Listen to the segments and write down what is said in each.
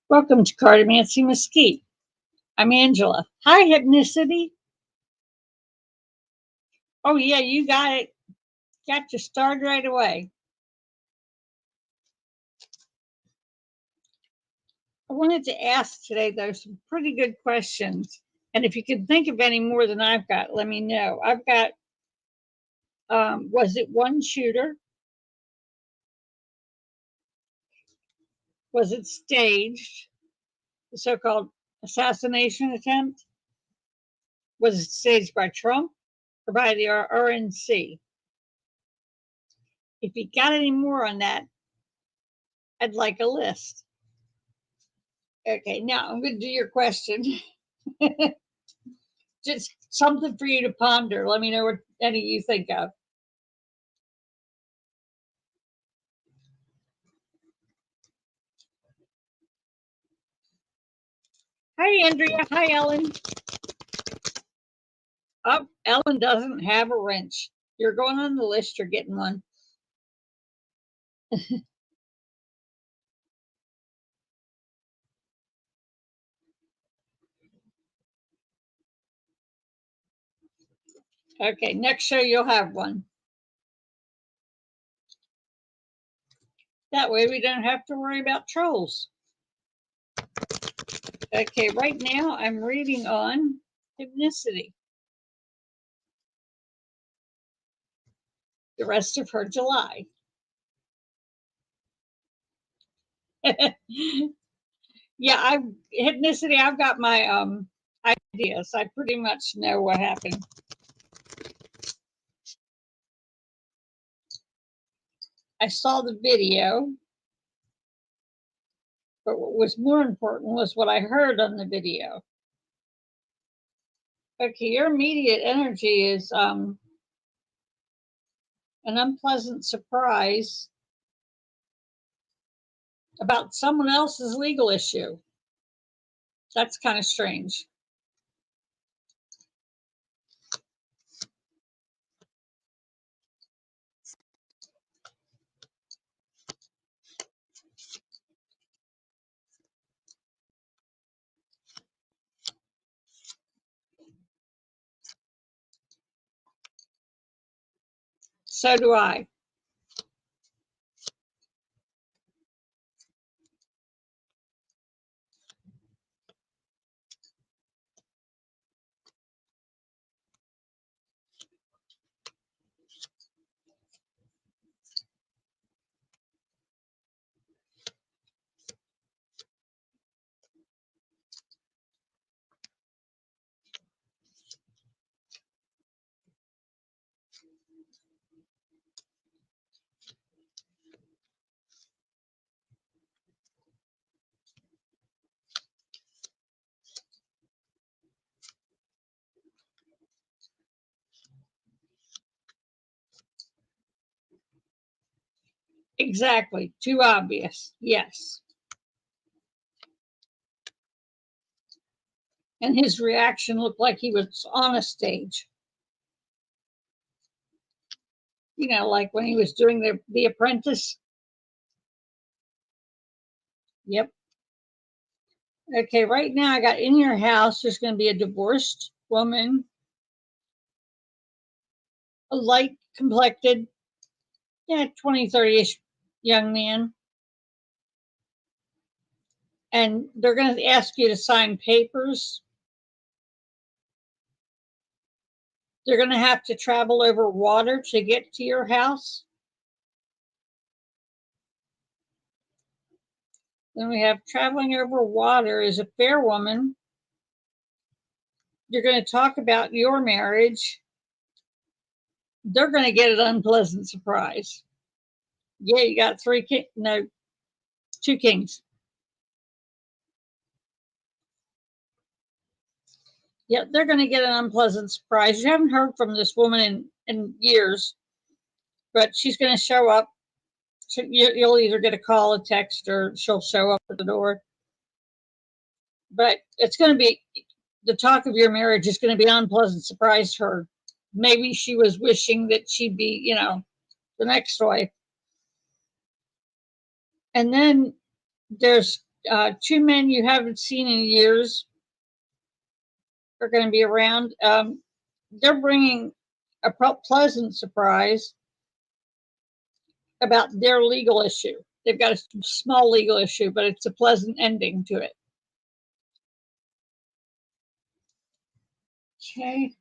Welcome to Cartomancy Mesquite. I'm Angela. Hi, Hypnicity. Oh, yeah, you got it. Got you started right away. I wanted to ask today, though, some pretty good questions. And if you can think of any more than I've got, let me know. I've got was it one shooter? Was it staged? The so called assassination attempt? Was it staged by Trump or by the RNC? If you got any more on that, I'd like a list. Okay, now I'm going to do your question. Just something for you to ponder. Let me know what any you think of. Hi, Andrea. Hi, Ellen. Oh, Ellen doesn't have a wrench. You're going on the list. You're getting one. Okay, next show you'll have one. That way we don't have to worry about trolls. Okay, right now I'm reading on Hypnicity. The rest of her July. Yeah, Hypnicity, I've got my ideas. I pretty much know what happened. I saw the video, but what was more important was what I heard on the video. Okay, your immediate energy is an unpleasant surprise about someone else's legal issue. That's kind of strange. So do I. Exactly. Too obvious. Yes. And his reaction looked like he was on a stage. You know, like when he was doing the Apprentice. Yep. Okay, right now I got in your house, there's going to be a divorced woman, a light complected, 20, 30-ish young man. And they're going to ask you to sign papers. They're going to have to travel over water to get to your house. Then we have traveling over water is a fair woman. You're going to talk about your marriage. They're going to get an unpleasant surprise. Yeah, you got two kings. Yeah, they're going to get an unpleasant surprise. You haven't heard from this woman in years, but she's going to show up. You'll either get a call, a text, or she'll show up at the door. But it's going to be the talk of your marriage is going to be an unpleasant surprise to her. Maybe she was wishing that she'd be, the next wife. And then There's two men you haven't seen in years are going to be around. They're bringing a pleasant surprise about their legal issue. They've got a small legal issue, but it's a pleasant ending to it. Okay.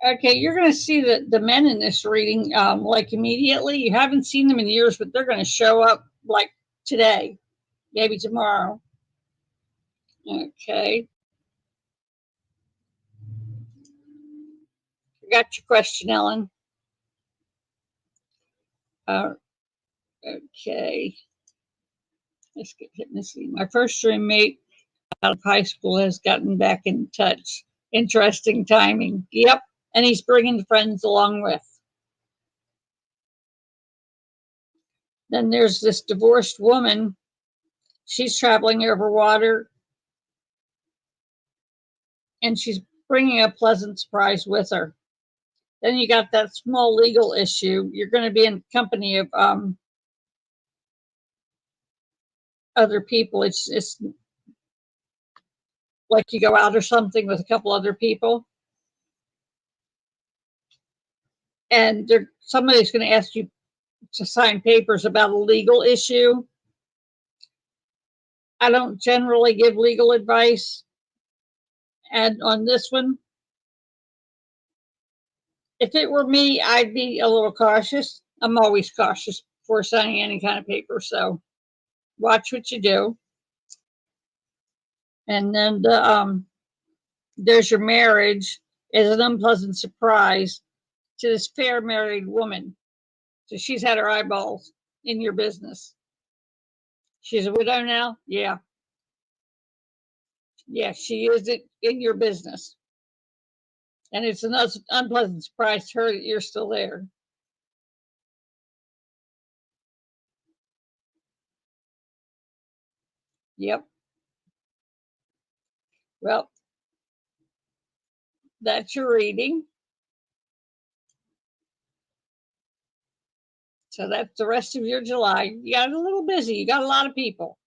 Okay, you're going to see the men in this reading like immediately. You haven't seen them in years, but they're going to show up like today, maybe tomorrow. Okay. Got your question, Ellen. Okay. Let's get see. My first roommate out of high school has gotten back in touch. Interesting timing. Yep. And he's bringing friends along with. Then there's this divorced woman. She's traveling over water and she's bringing a pleasant surprise with her. Then you got that small legal issue. You're going to be in company of other people. It's like you go out or something with a couple other people, and somebody's going to ask you to sign papers about a legal issue. I don't generally give legal advice, and on this one, if it were me, I'd be a little cautious. I'm always cautious before signing any kind of paper, so watch what you do. And then there's your marriage is an unpleasant surprise to this fair married woman. So she's had her eyeballs in your business. She's a widow now? Yeah. Yeah, she is in your business. And it's an unpleasant surprise to her that you're still there. Yep. Well, that's your reading. So that's the rest of your July. You got a little busy. You got a lot of people.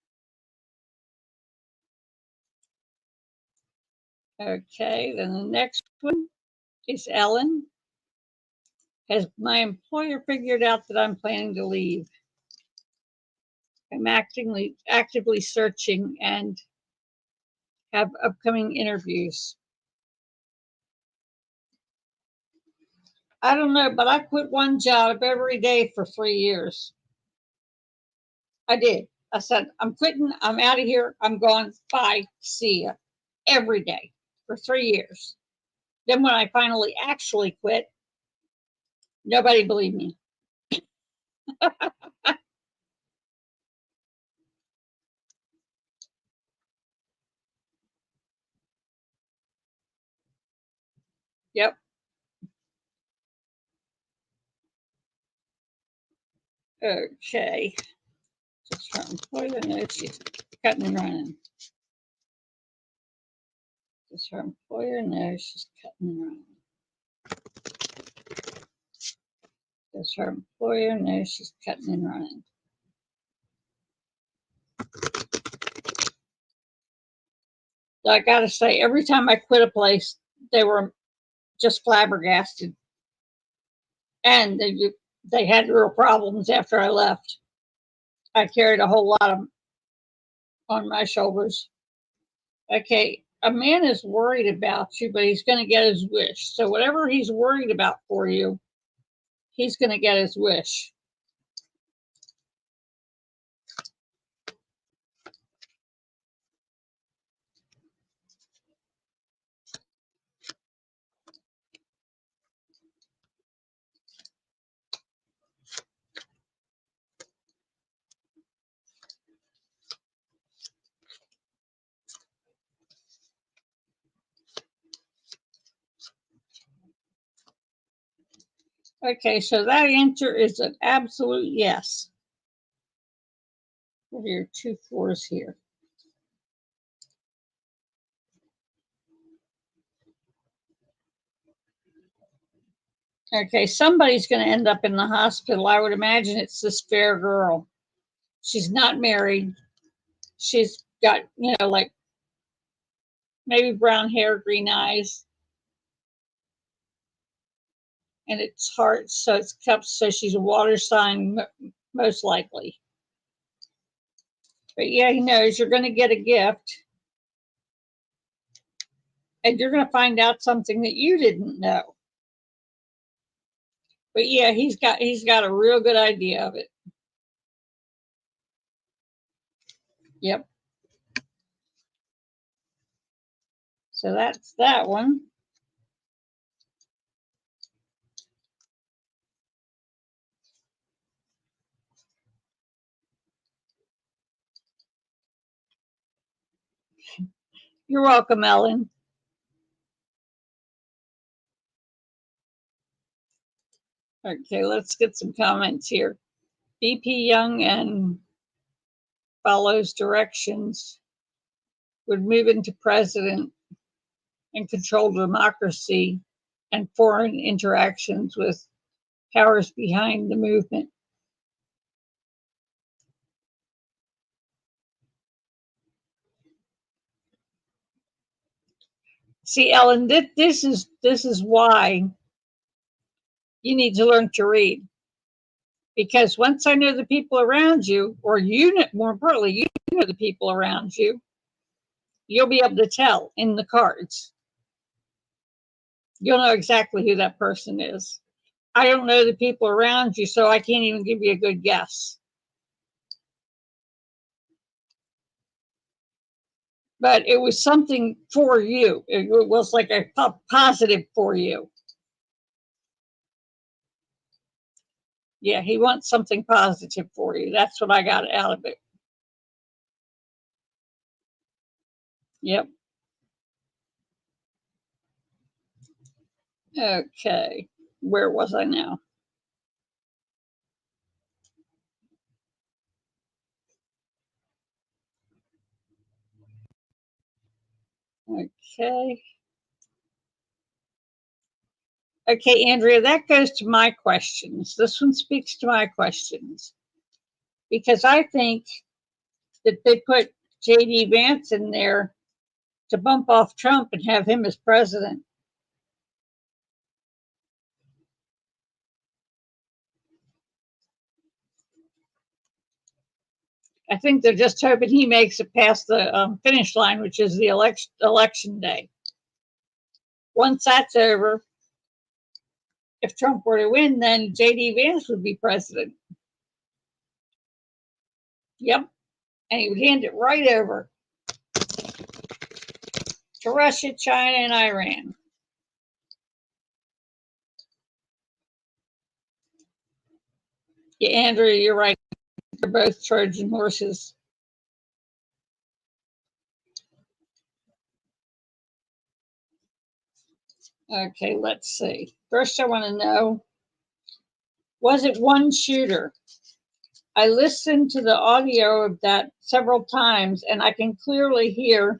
Okay, then the next one is Ellen. Has my employer figured out that I'm planning to leave? I'm actively searching and have upcoming interviews. I don't know, but I quit one job every day for 3 years. I did. I said, I'm quitting. I'm out of here. I'm gone. Bye. See ya. Every day for 3 years. Then when I finally actually quit, nobody believed me. Yep. Okay. Just her employer knows she's cutting and running. Just her employer knows she's cutting and running. Does her employer knows she's cutting and running? So I got to say, every time I quit a place, they were just flabbergasted, and they had real problems after I left. I carried a whole lot of on my shoulders. Okay, a man is worried about you, but he's going to get his wish. So whatever he's worried about for you, he's going to get his wish. Okay, so that answer is an absolute yes. What are your 2 4s here? Okay, somebody's going to end up in the hospital. I would imagine it's this fair girl. She's not married. She's got, like maybe brown hair, green eyes, and it's hard. So it's kept, so she's a water sign, most likely. But yeah, he knows you're going to get a gift, and you're going to find out something that you didn't know. But yeah, he's got a real good idea of it. Yep. So that's that one. You're welcome, Ellen. Okay, let's get some comments here. BP Young and follows directions, would move into president and control democracy and foreign interactions with powers behind the movement. See, Ellen, this is why you need to learn to read. Because once I know the people around you, or more importantly, you know the people around you, you'll be able to tell in the cards. You'll know exactly who that person is. I don't know the people around you, so I can't even give you a good guess. But it was something for you. It was like a positive for you. Yeah, he wants something positive for you. That's what I got out of it. Yep. Okay. Where was I now? Okay. Okay, Andrea, that goes to my questions. This one speaks to my questions because I think that they put J.D. Vance in there to bump off Trump and have him as president. I think they're just hoping he makes it past the finish line, which is the election day. Once that's over, if Trump were to win, then J.D. Vance would be president. Yep. And he would hand it right over to Russia, China, and Iran. Yeah, Andrew, you're right. They're both Trojan horses. Okay, let's see. First, I want to know, was it one shooter? I listened to the audio of that several times, and I can clearly hear.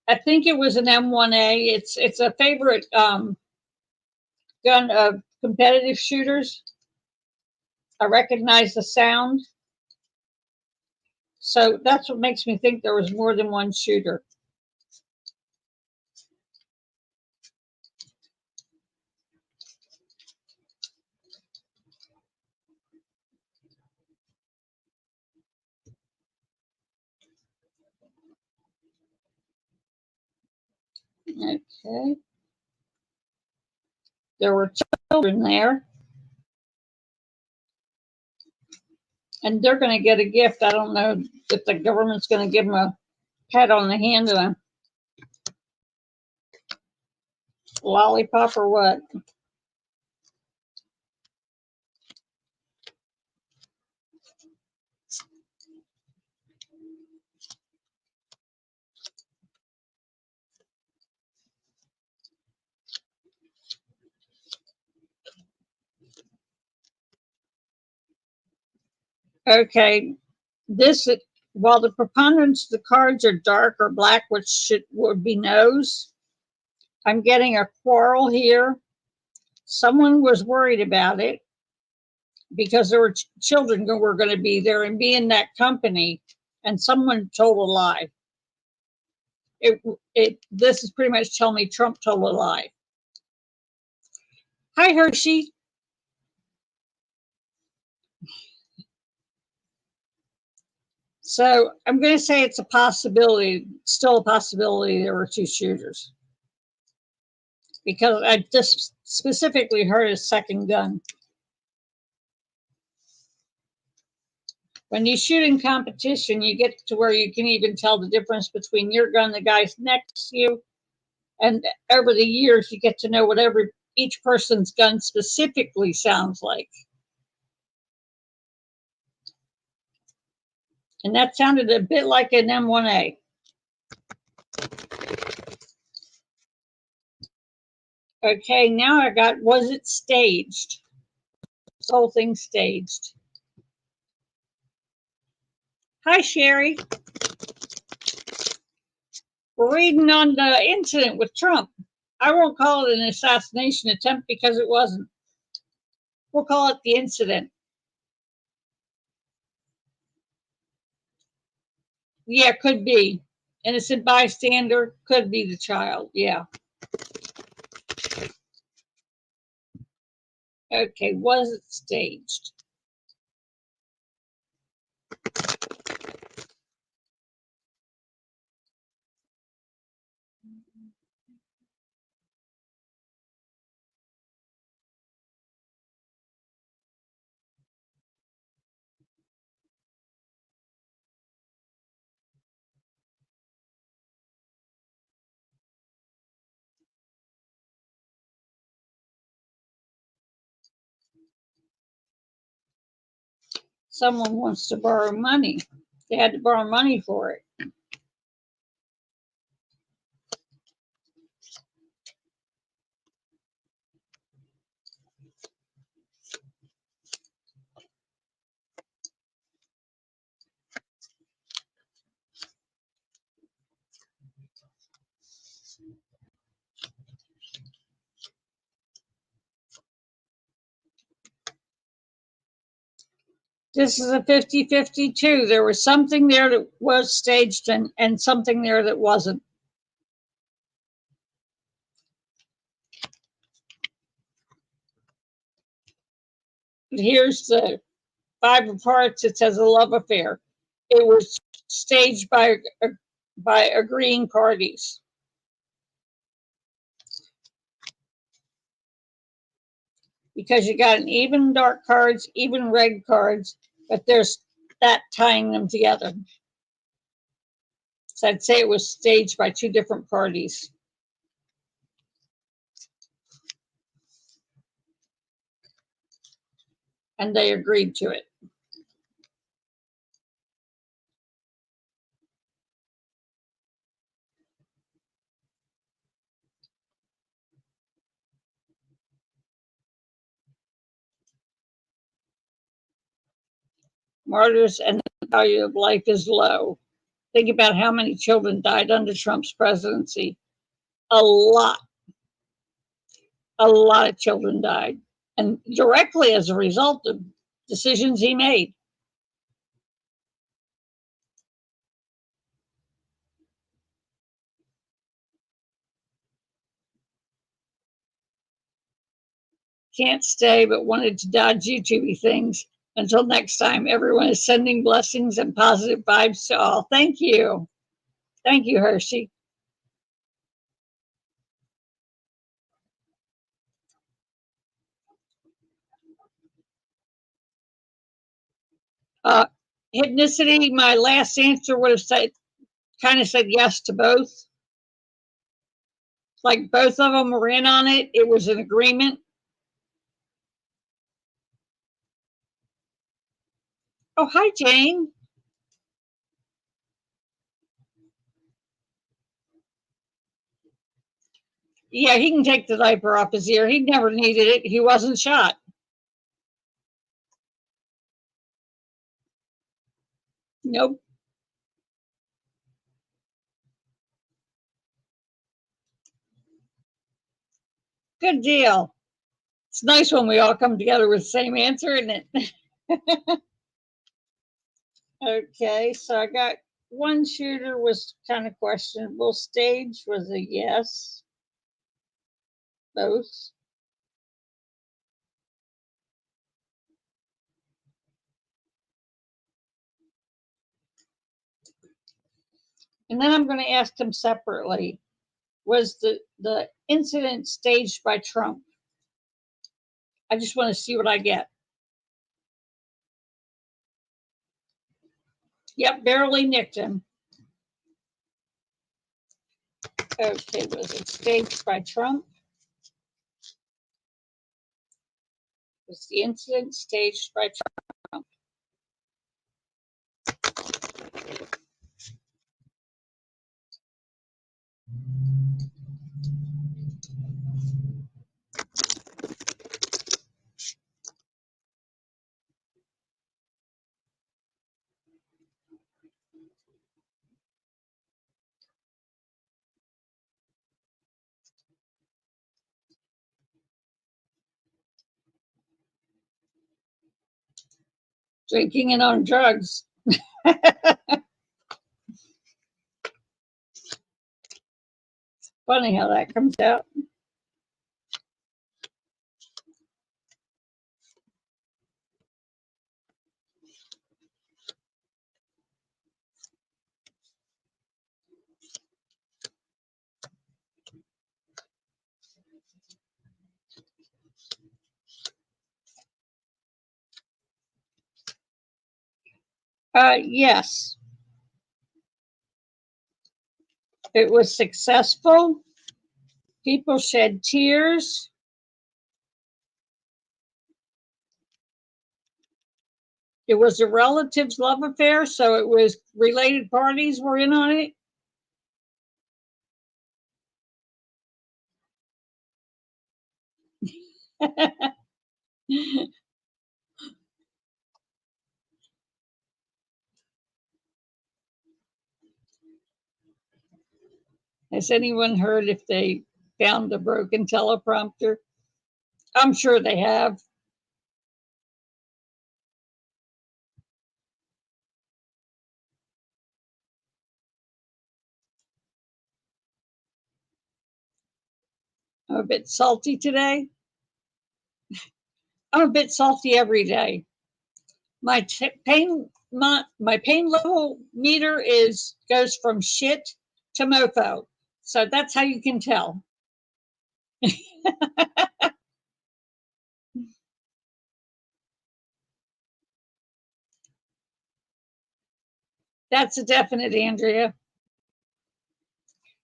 I think it was an M1A. It's a favorite gun of competitive shooters. I recognize the sound, so that's what makes me think there was more than one shooter. Okay. There were children there, and they're going to get a gift. I don't know if the government's going to give them a pat on the hand and a lollipop or what. Okay, this, while the preponderance of the cards are dark or black, which would be no's, I'm getting a quarrel here. Someone was worried about it because there were children who were going to be there and be in that company, and someone told a lie. This is pretty much telling me Trump told a lie. Hi, Hershey. So I'm going to say it's a possibility, still a possibility there were two shooters, because I just specifically heard a second gun. When you shoot in competition, you get to where you can even tell the difference between your gun, the guy's next to you, and over the years, you get to know what each person's gun specifically sounds like. And that sounded a bit like an M1A. Okay, now I got, was it staged? This whole thing staged. Hi, Sherry. We're reading on the incident with Trump. I won't call it an assassination attempt because it wasn't. We'll call it the incident. Yeah, could be. Innocent bystander, could be the child. Yeah. Okay, was it staged? Someone wants to borrow money. They had to borrow money for it. This is a 50-50 too. There was something there that was staged and something there that wasn't. Here's the 5 of Hearts. It says a love affair. It was staged by agreeing parties. Because you got an even dark cards, even red cards, but there's that tying them together. So I'd say it was staged by 2 different parties. And they agreed to it. Martyrs and the value of life is low. Think about how many children died under Trump's presidency. A lot. A lot of children died. And directly as a result of decisions he made. Can't stay, but wanted to dodge YouTube things. Until next time, everyone is sending blessings and positive vibes to all. Thank you. Thank you, Hershey. Hypnicity, my last answer would have said, kind of said yes to both. Like both of them were in on it. It was an agreement. Oh, hi, Jane. Yeah, he can take the diaper off his ear. He never needed it. He wasn't shot. Nope. Good deal. It's nice when we all come together with the same answer, isn't it? Okay, so I got one shooter was kind of questionable. Stage was a yes. Both. And then I'm going to ask them separately. Was the incident staged by Trump? I just want to see what I get. Yep, barely nicked him. Okay, was it staged by Trump? Was the incident staged by Trump? Drinking and on drugs. Funny how that comes out. Yes, it was successful. People shed tears. It was a relative's love affair, so it was related parties were in on it. Has anyone heard if they found a broken teleprompter? I'm sure they have. I'm a bit salty today. I'm a bit salty every day. My pain level meter goes from shit to mofo. So that's how you can tell. That's a definite, Andrea.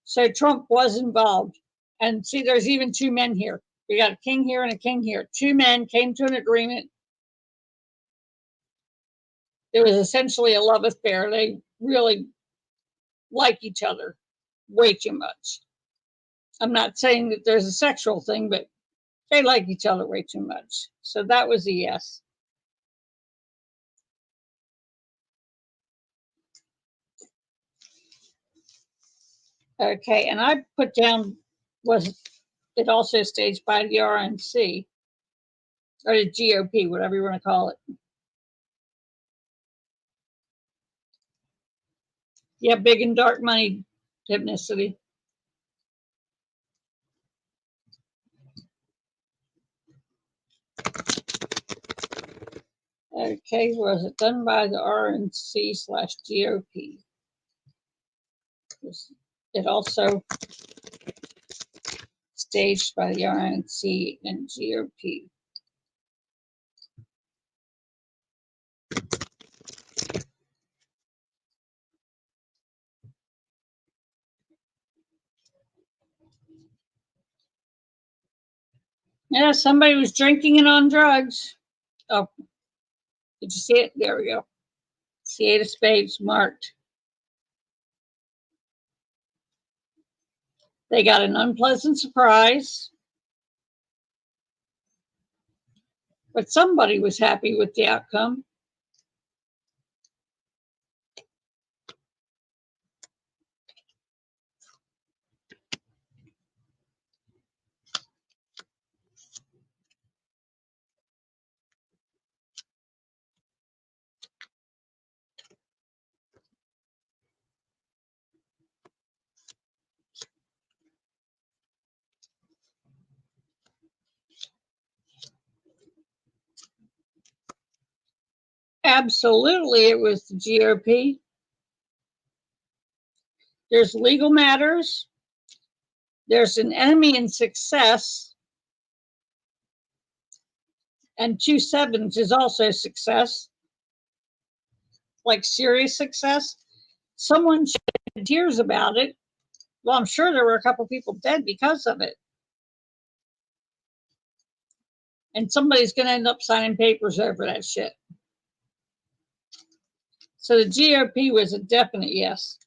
So Trump was involved. And see, there's even two men here. We got a king here and a king here. Two men came to an agreement. It was essentially a love affair. They really like each other way too much. I'm not saying that there's a sexual thing, but they like each other way too much. So that was a yes. Okay, and I put down was it also staged by the RNC or the GOP, whatever you want to call it. Yeah, big and dark money hypnicity. Okay, was it done by the RNC/GOP? It also staged by the RNC and GOP. Yeah, somebody was drinking and on drugs. Oh, did you see it? There we go. See, 8 of spades marked. They got an unpleasant surprise, but somebody was happy with the outcome. Absolutely, it was the GOP. There's legal matters. There's an enemy in success. And 2/7 is also success, like serious success. Someone shed tears about it. Well, I'm sure there were a couple people dead because of it. And somebody's going to end up signing papers over that shit. So the GOP was a definite yes.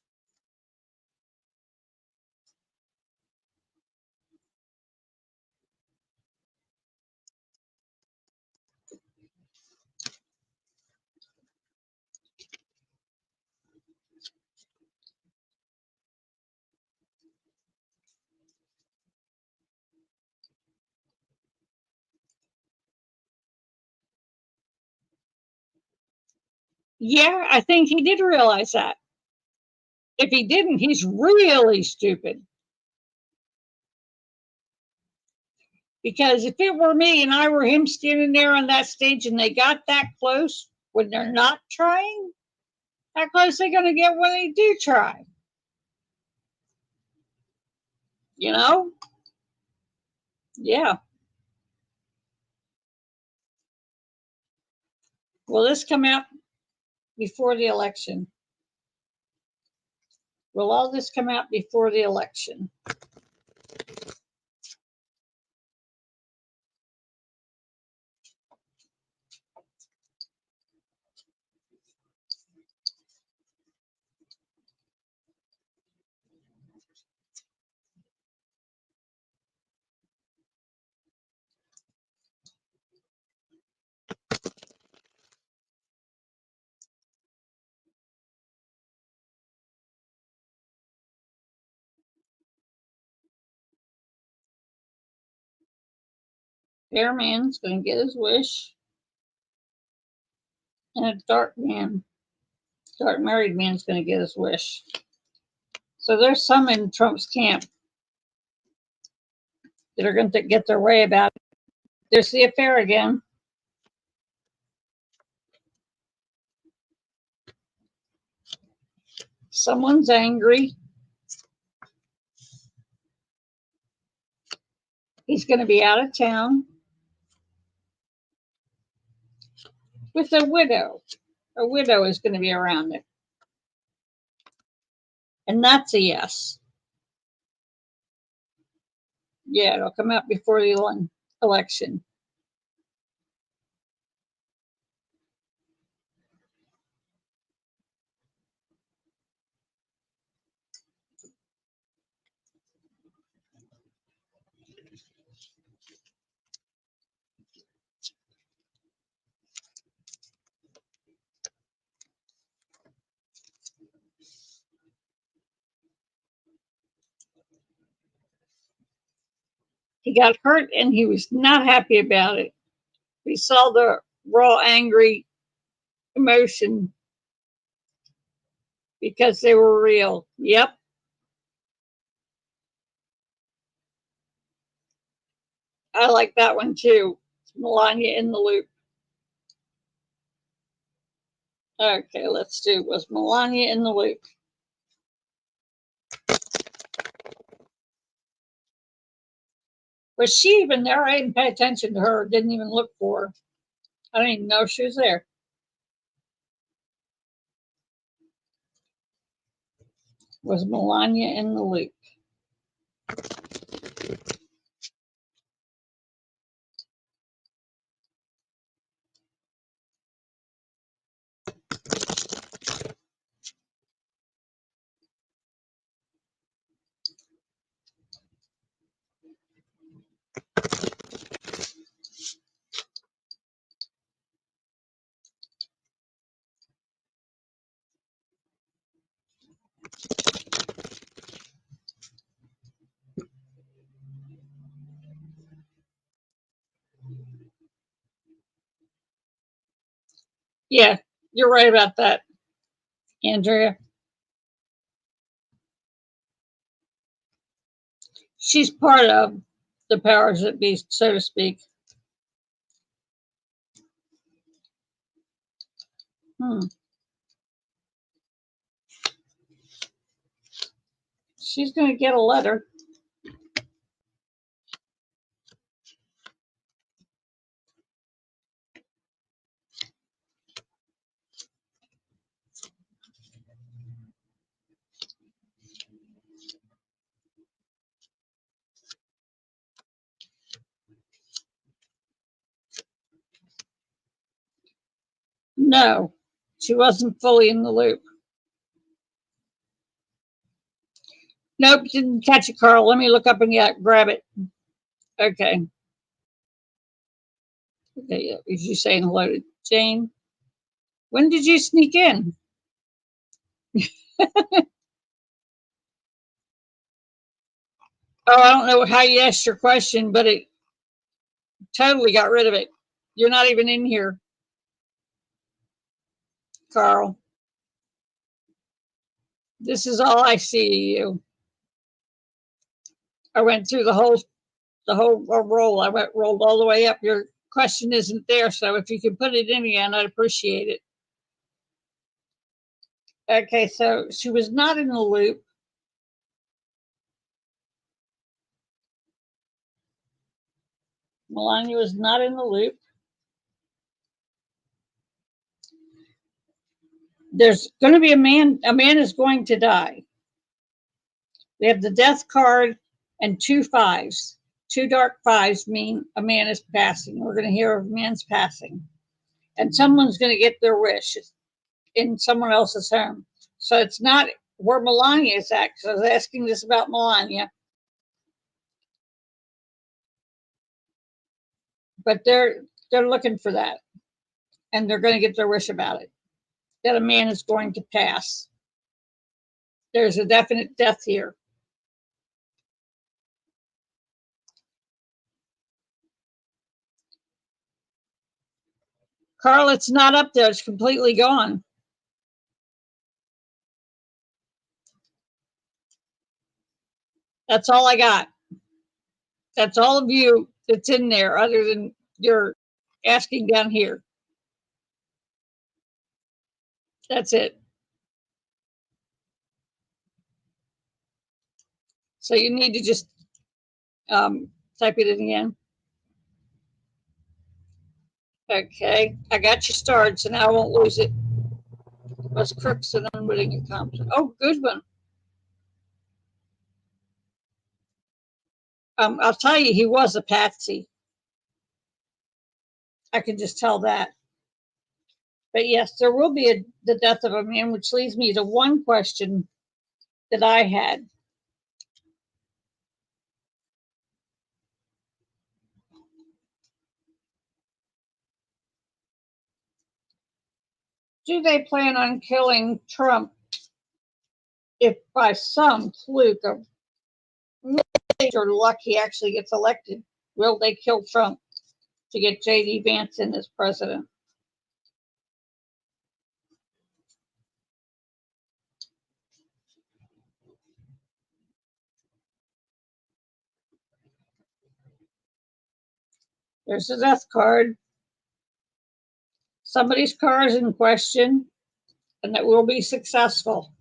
Yeah, I think he did realize that. If he didn't, he's really stupid. Because if it were me and I were him standing there on that stage and they got that close when they're not trying, how close are they going to get when they do try? You know? Yeah. Will this come out before the election? Will all this come out before the election? Fair man's going to get his wish, and a dark married man's going to get his wish. So there's some in Trump's camp that are going to get their way about it. There's the affair again. Someone's angry. He's going to be out of town with a widow. A widow is going to be around it. And that's a yes. Yeah, it'll come out before the election. He got hurt and he was not happy about it. We saw the raw, angry emotion because they were real. Yep. I like that one too. Melania in the loop. Okay, let's do was Melania in the loop. Was she even there? I didn't pay attention to her. Didn't even look for her. I didn't even know she was there. Was Melania in the loop? Yeah, you're right about that, Andrea. She's part of the powers that be, so to speak. She's going to get a letter. No, she wasn't fully in the loop. Nope, didn't catch it, Carl. Let me look up and grab it. Okay. Okay, yeah, is you saying hello to Jane? When did you sneak in? Oh, I don't know how you asked your question, but it totally got rid of it. You're not even in here, Carl. This is all I see of you. I went through the whole roll. I rolled all the way up. Your question isn't there, so if you can put it in again, I'd appreciate it. Okay, so she was not in the loop. Melania was not in the loop. There's going to be a man is going to die. We have the death card and 2 5s. 2 dark 5s mean a man is passing. We're going to hear of a man's passing. And someone's going to get their wish in someone else's home. So it's not where Melania is at, because I was asking this about Melania. But they're looking for that. And they're going to get their wish about it. That a man is going to pass. There's a definite death here. Carl, it's not up there. It's completely gone. That's all I got. That's all of you that's in there, other than you're asking down here. That's it. So you need to just type it in again. Okay, I got you started, so now I won't lose it. Was crooks and unwitting accomplices. Oh, good one. I'll tell you, he was a patsy. I can just tell that. But yes, there will be the death of a man, which leads me to one question that I had. Do they plan on killing Trump if by some fluke of major luck he actually gets elected? Will they kill Trump to get J.D. Vance in as president? There's the death card. Somebody's car is in question, and it will be successful.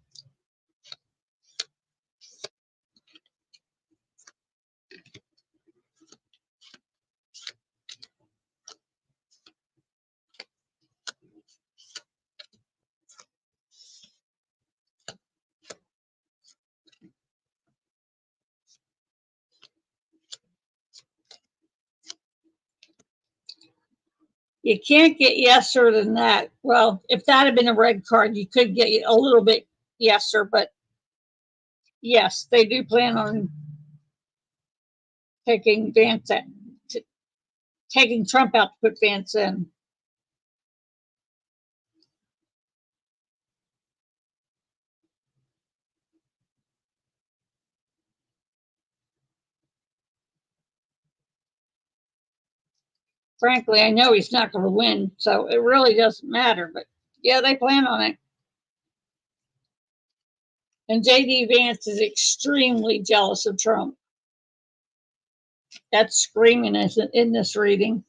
You can't get yeser than that. Well, if that had been a red card, you could get a little bit yeser, but yes, they do plan on taking Vance out, taking Trump out to put Vance in. Frankly, I know he's not going to win, so it really doesn't matter. But yeah, they plan on it. And J.D. Vance is extremely jealous of Trump. That's screaming in this reading.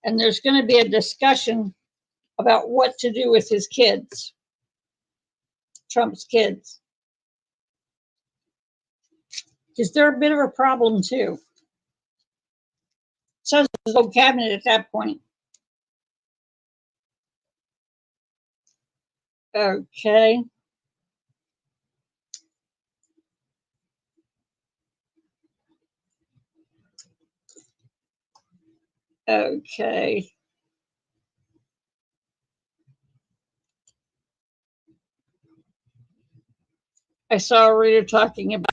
And there's going to be a discussion about what to do with his kids, Trump's kids. Because they're a bit of a problem too. So his whole cabinet at that point. Okay. Okay. I saw a reader talking about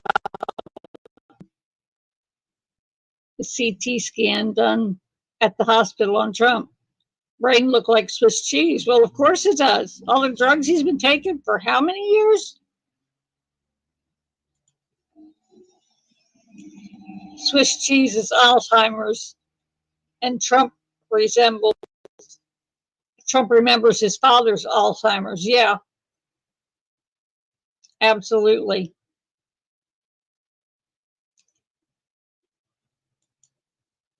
the CT scan done at the hospital on Trump. Brain looked like Swiss cheese. Well, of course it does. All the drugs he's been taking for how many years? Swiss cheese is Alzheimer's, and Trump remembers his father's Alzheimer's. Yeah, absolutely.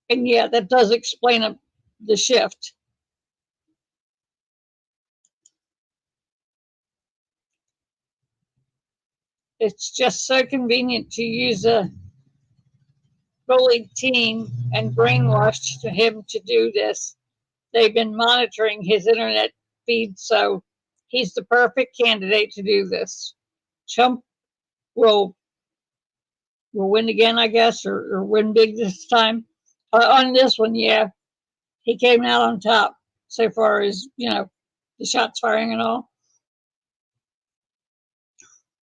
And yeah, that does explain the shift. It's just so convenient to use a bullied teen and brainwashed him to do this. They've been monitoring his internet feed, so he's the perfect candidate to do this. Trump will win again, I guess, or win big this time. On this one, yeah, he came out on top so far as, the shots firing and all.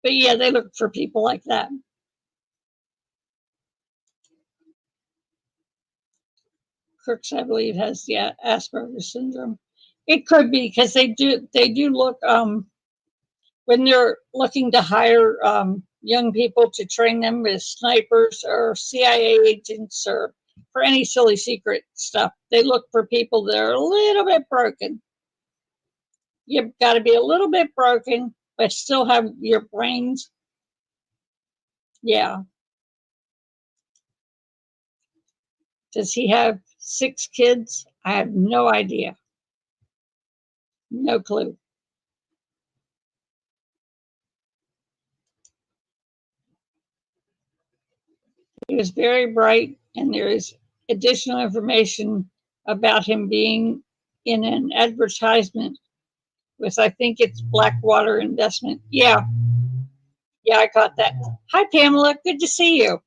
But yeah, they look for people like that. Crooks, I believe, has Asperger's syndrome. It could be because they do look when they're looking to hire young people to train them as snipers or CIA agents or for any silly secret stuff. They look for people that are a little bit broken. You've got to be a little bit broken, but still have your brains. Yeah. Does he have 6 kids? I have no idea. No clue. He was very bright, and there is additional information about him being in an advertisement with, I think it's Blackwater Investment. Yeah, I caught that. Hi, Pamela. Good to see you.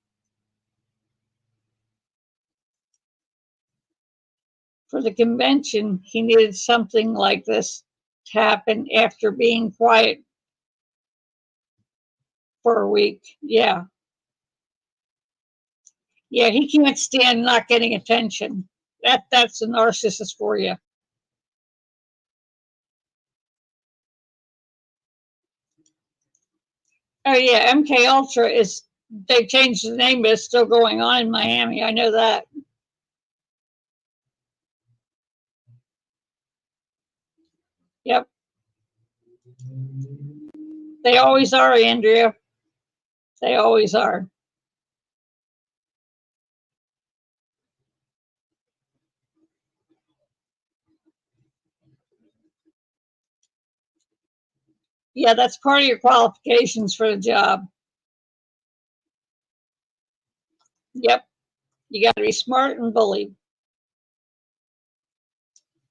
For the convention, he needed something like this to happen after being quiet for a week. Yeah. Yeah, he can't stand not getting attention. That's a narcissist for you. Oh yeah, MK Ultra is they changed the name, but it's still going on in Miami. I know that. Yep. They always are, Andrea. They always are. Yeah, that's part of your qualifications for the job. Yep. You got to be smart and bullied.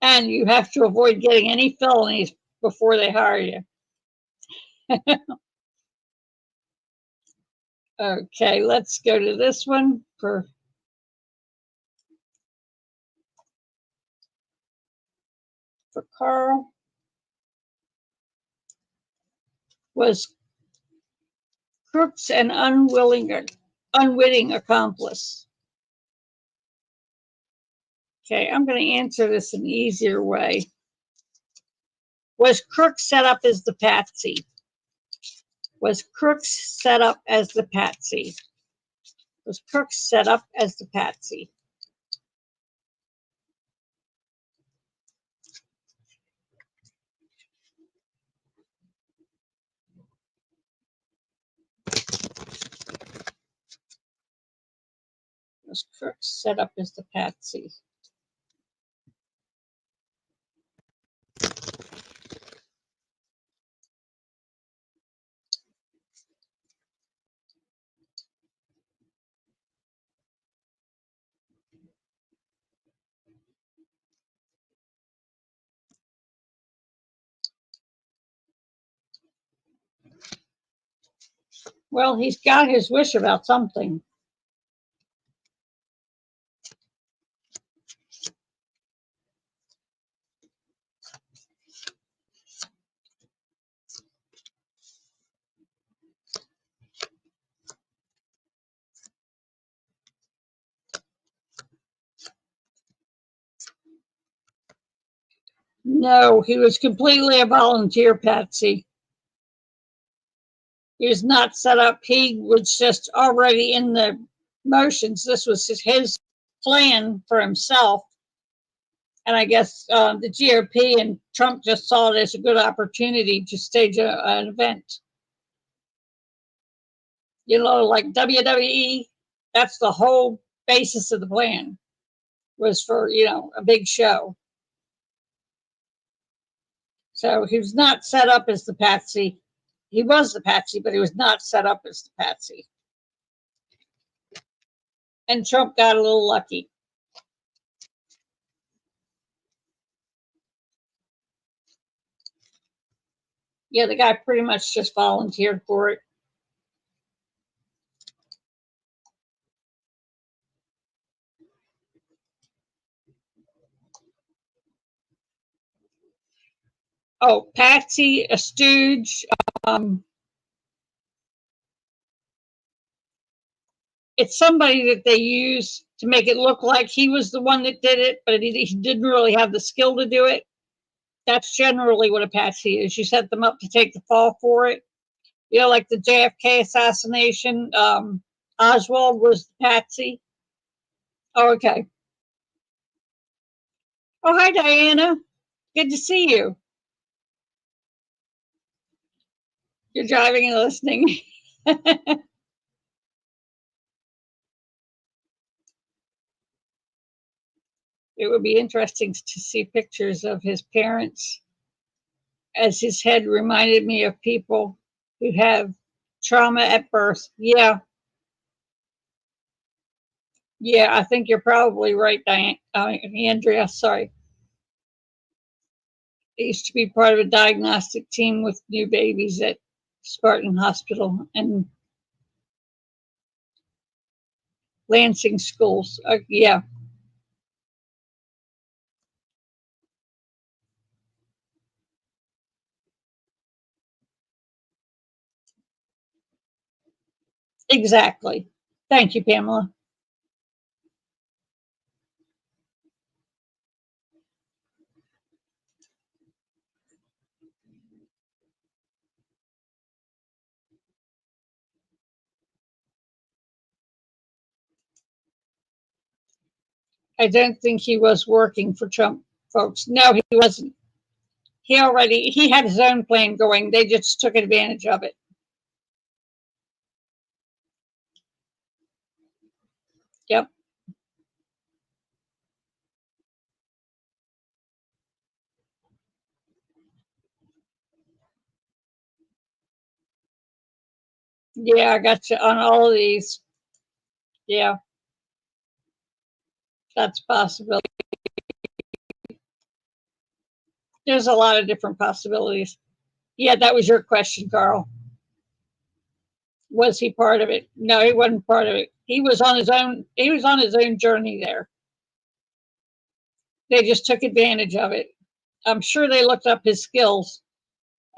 And you have to avoid getting any felonies before they hire you. Okay, let's go to this one for Carl. Was Crooks an unwitting accomplice? Okay, I'm going to answer this an easier way. Was Crooks set up as the patsy? Was Crooks set up as the patsy? Was Crooks set up as the patsy? Was Crooks set up as the patsy? Well, he's got his wish about something. No, he was completely a volunteer, Patsy. He was not set up. He was just already in the motions. This was his plan for himself. And I guess the GOP and Trump just saw it as a good opportunity to stage an event. You know, like WWE, that's the whole basis of the plan, was for, you know, a big show. So he was not set up as the patsy. He was the patsy, but he was not set up as the patsy. And Trump got a little lucky. Yeah, the guy pretty much just volunteered for it. Oh, patsy, a stooge. Um, it's somebody that they use to make it look like he was the one that did it, but he didn't really have the skill to do it. That's generally what a patsy is. You set them up to take the fall for it. You know, like the JFK assassination. Oswald was the patsy. Oh, okay. Oh, hi, Diana. Good to see you. You're driving and listening. It would be interesting to see pictures of his parents, as his head reminded me of people who have trauma at birth. Yeah, yeah, I think you're probably right, Diane. Andrea, sorry. I used to be part of a diagnostic team with new babies at Spartan Hospital and Lansing schools. Yeah, exactly. Thank you, Pamela. I don't think he was working for Trump folks. No, he wasn't. He had his own plan going. They just took advantage of it. Yep. Yeah, I got you on all of these. Yeah, that's possible. There's a lot of different possibilities. Yeah, that was your question, Carl. Was he part of it? No, he wasn't part of it. He was on his own. He was on his own journey there. They just took advantage of it. I'm sure they looked up his skills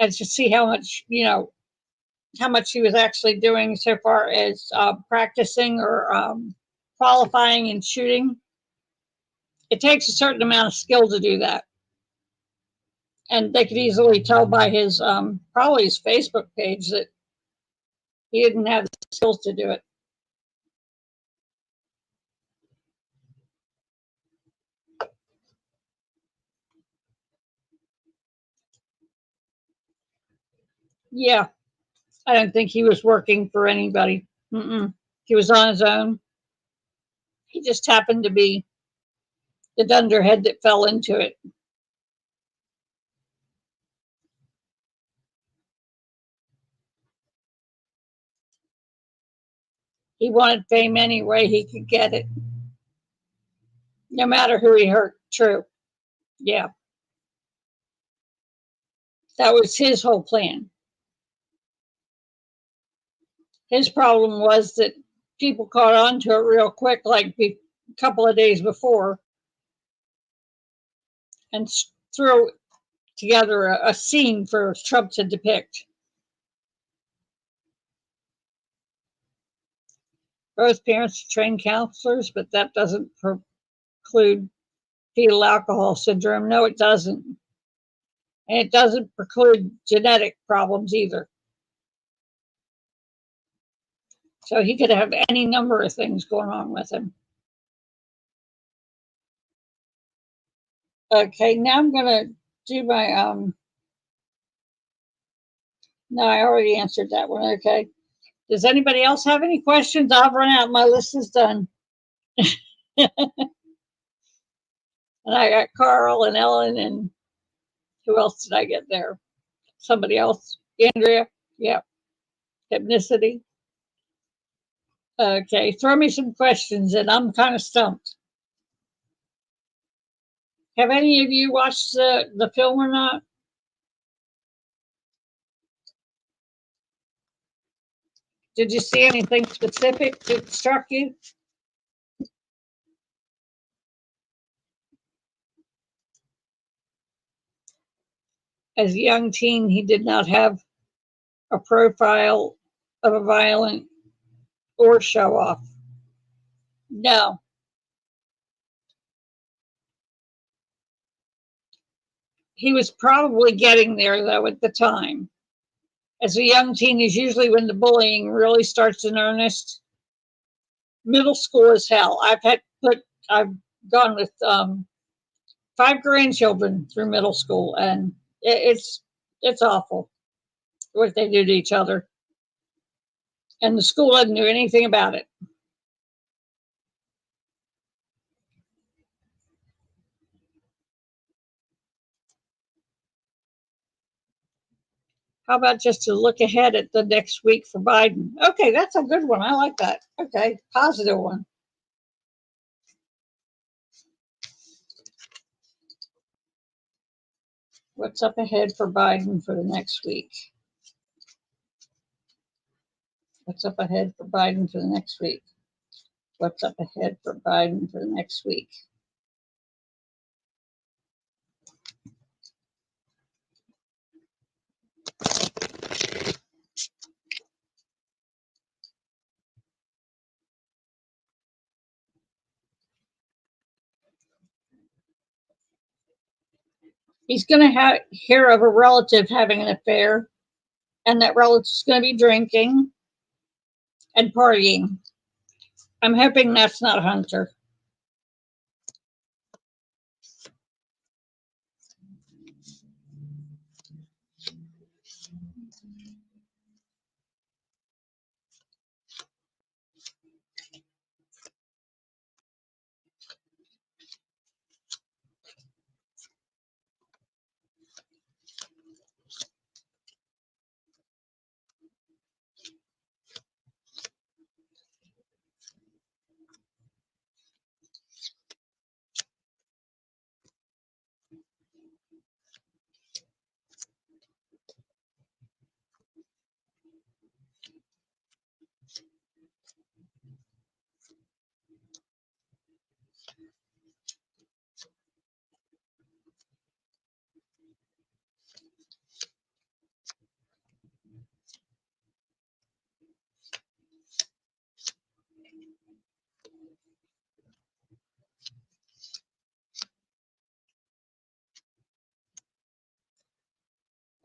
and to see how much, you know, how much he was actually doing so far as practicing or qualifying and shooting. It takes a certain amount of skill to do that. And they could easily tell by his probably his Facebook page that he didn't have the skills to do it. Yeah, I don't think he was working for anybody. Mm-mm. He was on his own. He just happened to be the dunderhead that fell into it. He wanted fame any way he could get it, no matter who he hurt. True. Yeah, that was his whole plan. His problem was that people caught on to it real quick, like a couple of days before, and threw together a scene for Trump to depict. Both parents are trained counselors, but that doesn't preclude fetal alcohol syndrome. No, it doesn't. And it doesn't preclude genetic problems either. So he could have any number of things going on with him. Okay, now I'm going to do my, no, I already answered that one. Okay. Does anybody else have any questions? I've run out. My list is done. And I got Carl and Ellen, and who else did I get there? Somebody else? Andrea? Yeah. Hypnicity. Okay, throw me some questions, and I'm kind of stumped. Have any of you watched the film or not? Did you see anything specific that struck you? As a young teen, he did not have a profile of a violent or show off. No. He was probably getting there, though, at the time. As a young teen is usually when the bullying really starts in earnest. Middle school is hell. I've gone with 5 grandchildren through middle school, and it's awful what they do to each other. And the school doesn't do anything about it. How about just to look ahead at the next week for Biden? Okay, that's a good one. I like that. Okay, positive one. What's up ahead for Biden for the next week? What's up ahead for Biden for the next week? What's up ahead for Biden for the next week? He's going to hear of a relative having an affair, and that relative's going to be drinking and partying. I'm hoping that's not Hunter.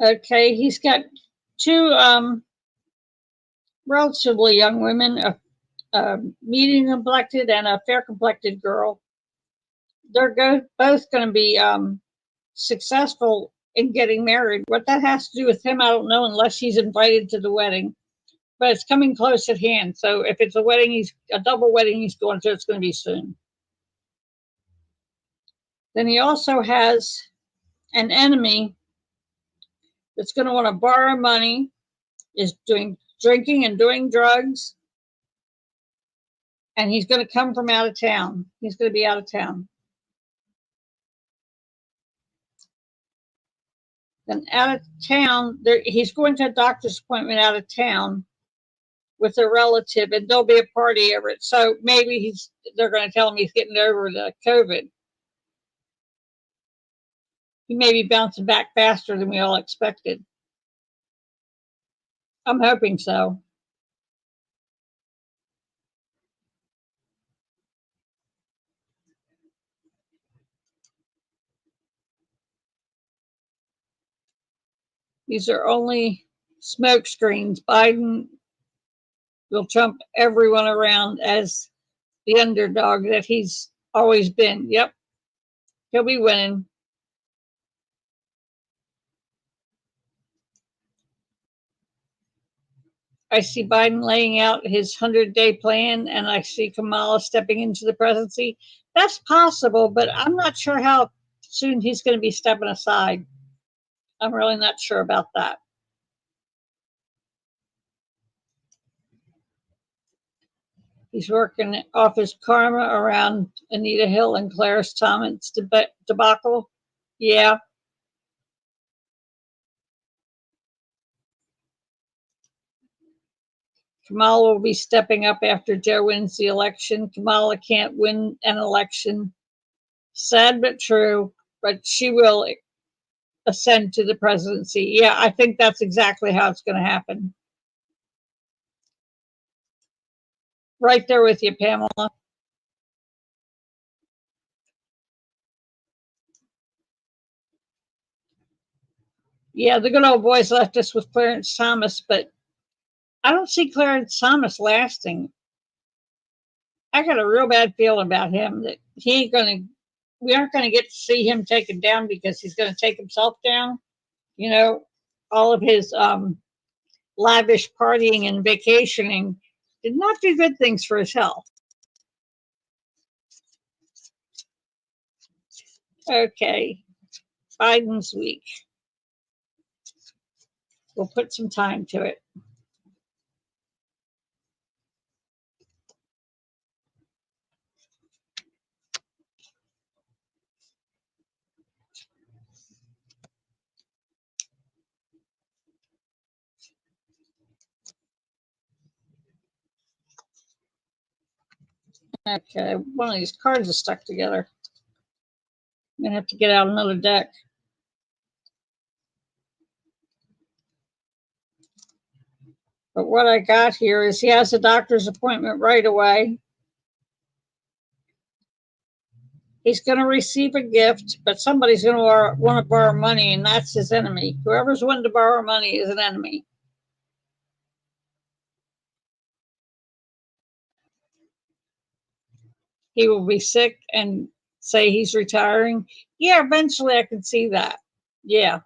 Okay, he's got 2 relatively young women, a medium complected and a fair complected girl. They're both going to be successful in getting married. What that has to do with him, I don't know, unless he's invited to the wedding. But it's coming close at hand. So if it's a double wedding he's going to, it's going to be soon. Then he also has an enemy that's going to want to borrow money, is doing drinking and doing drugs, and he's going to come from out of town. He's going to be out of town. Then out of town, he's going to a doctor's appointment out of town with a relative, and there'll be a party over it. So maybe they're going to tell him he's getting over the COVID. He may be bouncing back faster than we all expected. I'm hoping so. These are only smoke screens. Biden will trump everyone around as the underdog that he's always been. Yep, he'll be winning. I see Biden laying out his 100-day plan, and I see Kamala stepping into the presidency. That's possible, but I'm not sure how soon he's going to be stepping aside. I'm really not sure about that. He's working off his karma around Anita Hill and Clarence Thomas debacle. Yeah. Kamala will be stepping up after Joe wins the election. Kamala can't win an election. Sad but true, but she will ascend to the presidency. Yeah, I think that's exactly how it's going to happen. Right there with you, Pamela. Yeah, the good old boys left us with Clarence Thomas, but I don't see Clarence Thomas lasting. I got a real bad feeling about him that we aren't going to get to see him taken down because he's going to take himself down. You know, all of his lavish partying and vacationing did not do good things for his health. Okay, Biden's week. We'll put some time to it. Okay, one of these cards is stuck together. I'm gonna have to get out another deck. But what I got here is he has a doctor's appointment right away. He's going to receive a gift, but somebody's going to want to borrow money, and that's his enemy. Whoever's wanting to borrow money is an enemy. He will be sick and say he's retiring. Yeah, eventually I can see that. Yeah.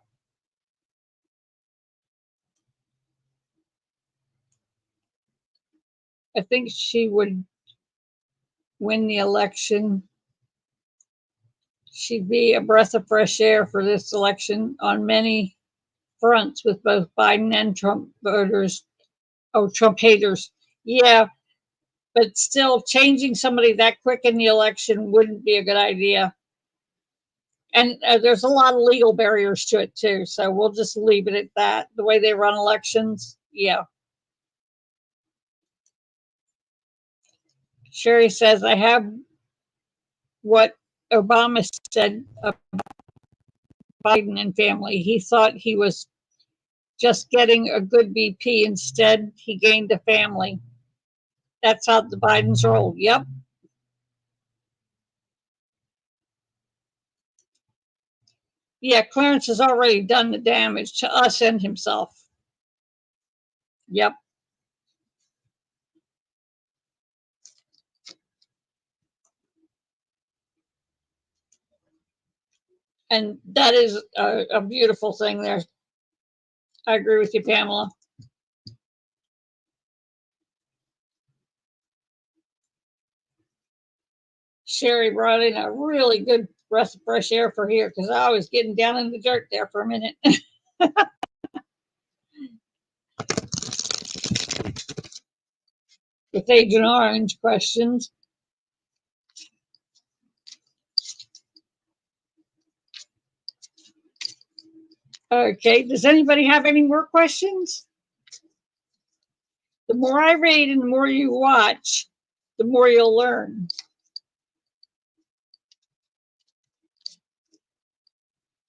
I think she would win the election. She'd be a breath of fresh air for this election on many fronts with both Biden and Trump voters. Oh, Trump haters. Yeah, but still changing somebody that quick in the election wouldn't be a good idea. And there's a lot of legal barriers to it too. So we'll just leave it at that. The way they run elections. Yeah. Sherry says, I have what Obama said about Biden and family. He thought he was just getting a good VP. Instead, he gained a family. That's how the Bidens roll. Yep. Yeah, Clarence has already done the damage to us and himself. Yep. And that is a beautiful thing there. I agree with you, Pamela. Sherry brought in a really good breath of fresh air for here because I was getting down in the dirt there for a minute. With Agent Orange questions. Okay, does anybody have any more questions? The more I read and the more you watch, the more you'll learn.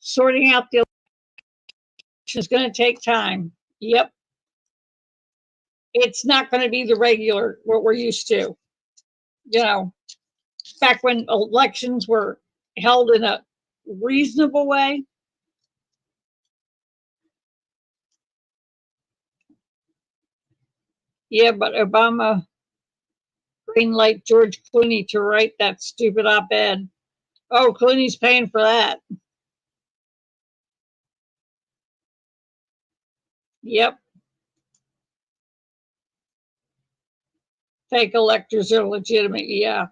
Sorting out the election is going to take time. Yep. It's not going to be the regular, what we're used to. You know, back when elections were held in a reasonable way. Yeah, but Obama greenlight George Clooney to write that stupid op-ed. Oh, Clooney's paying for that. Yep. Fake electors are legitimate. Yeah.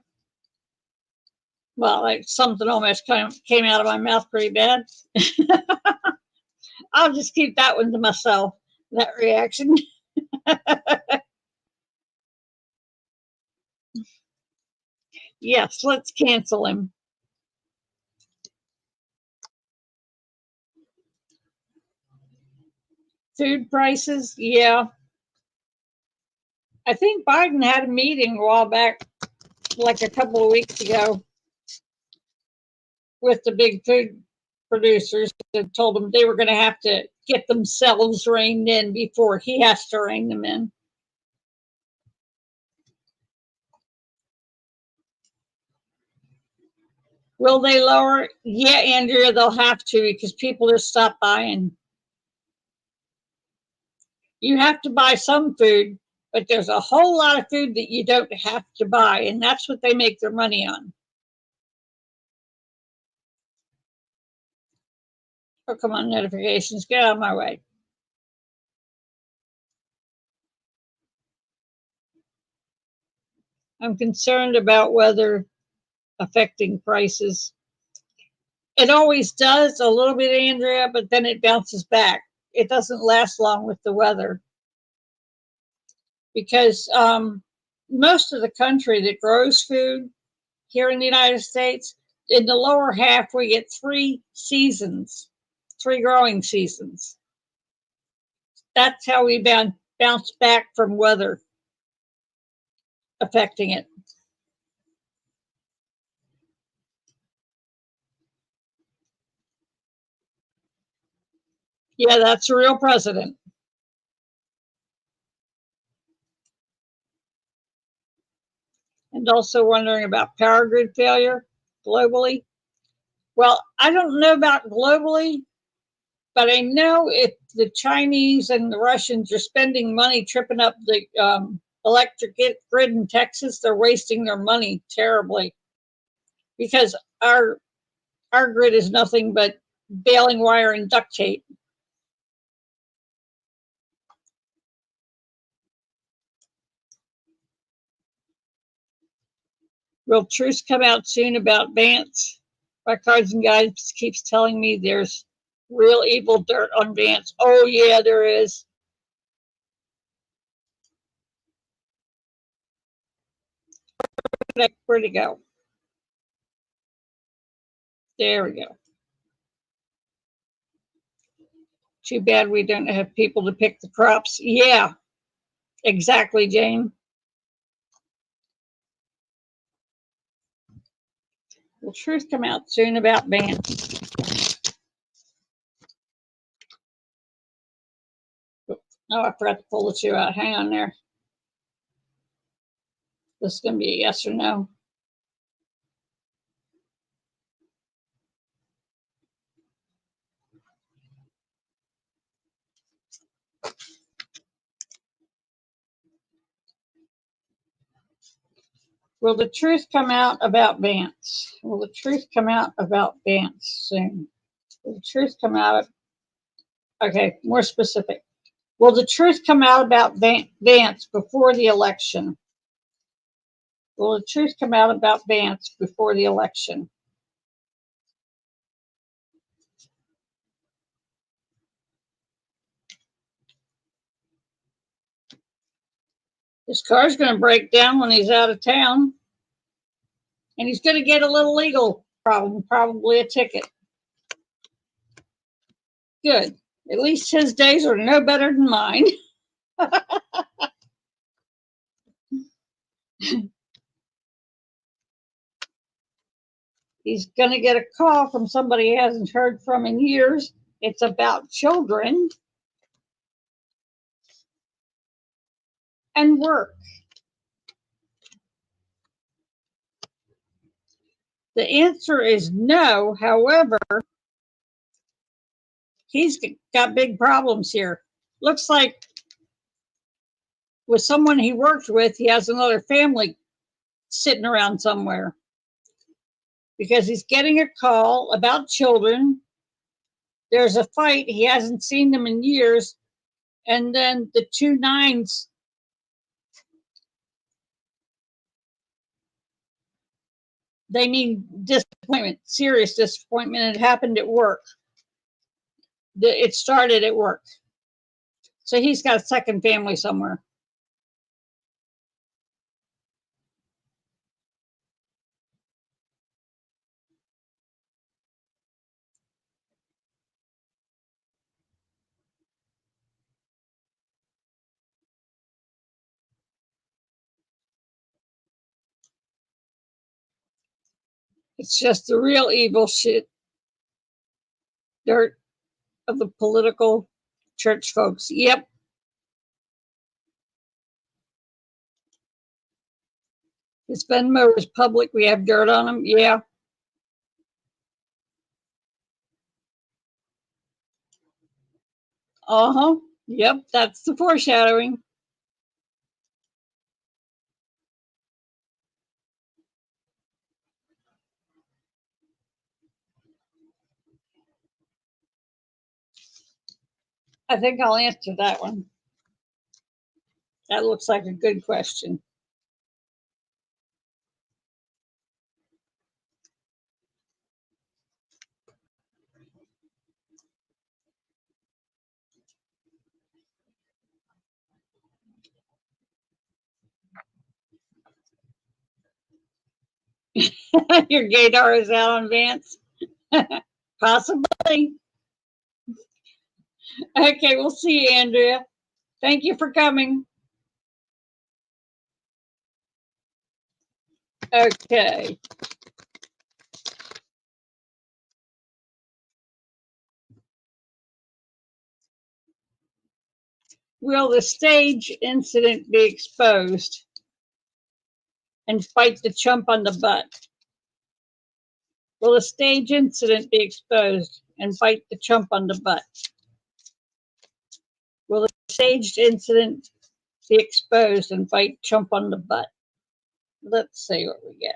Well, like something almost came out of my mouth pretty bad. I'll just keep that one to myself, that reaction. Yes, let's cancel him. Food prices, yeah. I think Biden had a meeting a while back, like a couple of weeks ago, with the big food producers and told them they were going to have to get themselves reined in before he has to rein them in. Will they lower? Yeah, Andrea, they'll have to because people just stop buying. You have to buy some food, but there's a whole lot of food that you don't have to buy, and that's what they make their money on. Oh, come on, notifications, get out of my way. I'm concerned about weather affecting prices. It always does a little bit, Andrea, but then it bounces back. It doesn't last long with the weather because most of the country that grows food here in the United States, in the lower half, we get 3 seasons, 3 growing seasons. That's how we bounce back from weather affecting it. Yeah, that's a real president. And also wondering about power grid failure globally. Well, I don't know about globally, but I know if the Chinese and the Russians are spending money tripping up the electric grid in Texas, they're wasting their money terribly because our grid is nothing but baling wire and duct tape. Will truth come out soon about Vance? My cards and guides keeps telling me there's real evil dirt on Vance. Oh yeah, there is. Where'd it go? There we go. Too bad we don't have people to pick the crops. Yeah, exactly, Jane. Will truth come out soon about Vance? Oh, I forgot to pull the 2 out. Hang on there. This is going to be a yes or no. Will the truth come out about Vance? Will the truth come out about Vance soon? Will the truth come out? Okay, more specific. Will the truth come out about Vance before the election? Will the truth come out about Vance before the election? His car's going to break down when he's out of town. And he's going to get a little legal problem, probably a ticket. Good. At least his days are no better than mine. He's going to get a call from somebody he hasn't heard from in years. It's about children and work. The answer is no. However, he's got big problems here. Looks like with someone he worked with, he has another family sitting around somewhere because he's getting a call about children. There's a fight. He hasn't seen them in years. And then the 2 9s. They mean disappointment, serious disappointment. It happened at work. It started at work. So he's got a second family somewhere. It's just the real evil shit dirt of the political church folks. Yep. His Venmo is public. We have dirt on him. Yeah. Uh-huh. Yep. That's the foreshadowing. I think I'll answer that one. That looks like a good question. Your gaydar is out on Vance? Possibly. Okay, we'll see you, Andrea. Thank you for coming. Okay. Will the stage incident be exposed and fight the chump on the butt? Will the stage incident be exposed and fight the chump on the butt? Will the staged incident be exposed and fight chump on the butt? Let's see what we get.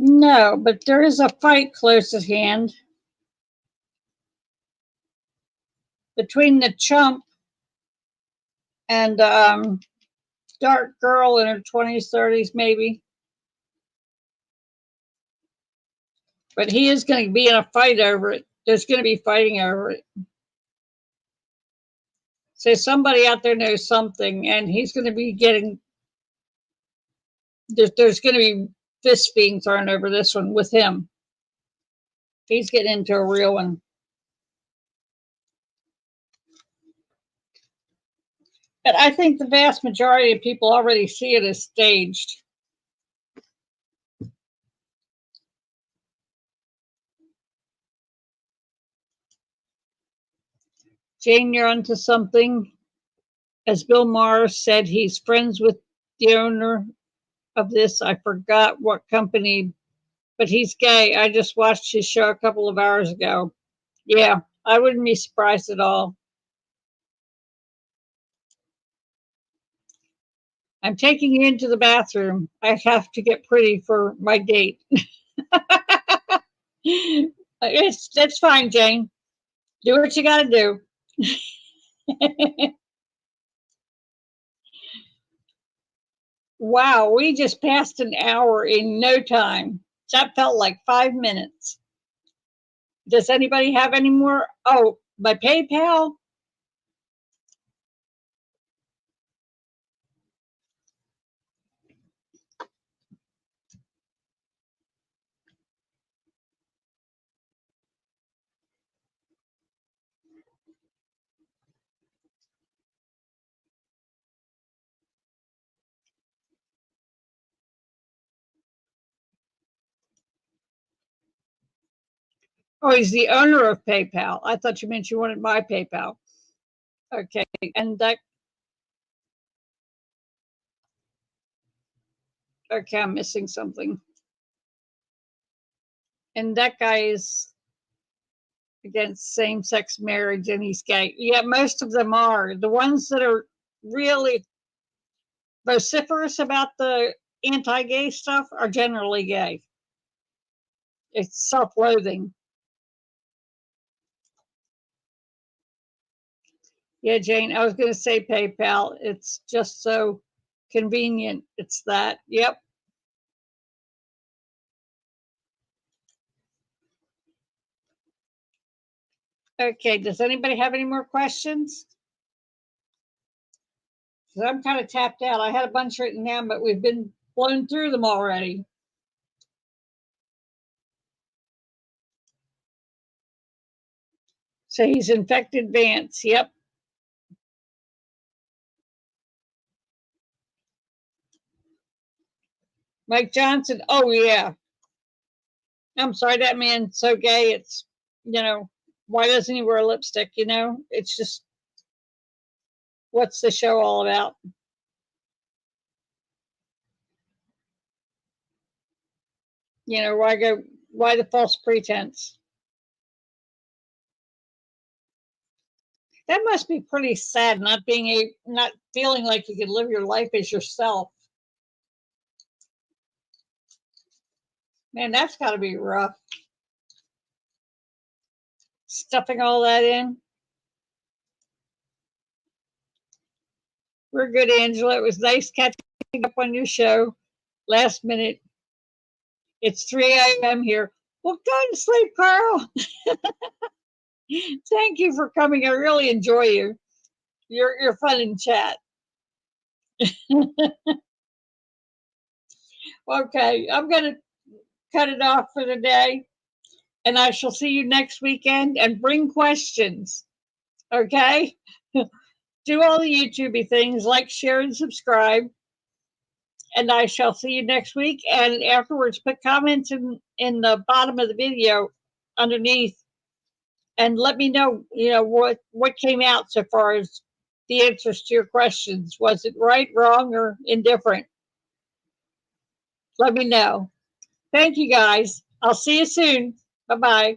No, but there is a fight close at hand between the chump and dark girl in her 20s, 30s, maybe. But he is going to be in a fight over it. There's going to be fighting over it. So somebody out there knows something, and he's going to be getting. There's going to be fists being thrown over this one with him. He's getting into a real one. But I think the vast majority of people already see it as staged. Jane, you're onto something. As Bill Maher said, he's friends with the owner of this. I forgot what company, but he's gay. I just watched his show a couple of hours ago. Yeah, I wouldn't be surprised at all. I'm taking you into the bathroom. I have to get pretty for my date. That's fine, Jane. Do what you got to do. Wow, we just passed an hour in no time. That felt like 5 minutes. Does anybody have any more? Oh, my PayPal. Oh, he's the owner of PayPal. I thought you meant you wanted my PayPal. Okay, and that. Okay, I'm missing something. And that guy is against same-sex marriage, and he's gay. Yeah, most of them are. The ones that are really vociferous about the anti-gay stuff are generally gay. It's self-loathing. Yeah, Jane, I was going to say PayPal. It's just so convenient. It's that. Yep. Okay, does anybody have any more questions? Because I'm kind of tapped out. I had a bunch written down, but we've been blown through them already. So he's infected Vance. Yep. Mike Johnson. Oh, yeah. I'm sorry, that man's so gay. It's, why doesn't he wear lipstick? It's just, what's the show all about? Why the false pretense? That must be pretty sad, not feeling like you can live your life as yourself. Man, that's got to be rough. Stuffing all that in. We're good, Angela. It was nice catching up on your show last minute. It's 3 a.m. here. Well, go to sleep, Carl. Thank you for coming. I really enjoy you. You're fun in chat. Okay, I'm gonna cut it off for the day, and I shall see you next weekend. And bring questions. Okay. Do all the YouTubey things, like, share, and subscribe. And I shall see you next week. And afterwards, put comments in the bottom of the video underneath, and let me know, what came out so far as the answers to your questions. Was it right, wrong, or indifferent? Let me know. Thank you, guys. I'll see you soon. Bye bye.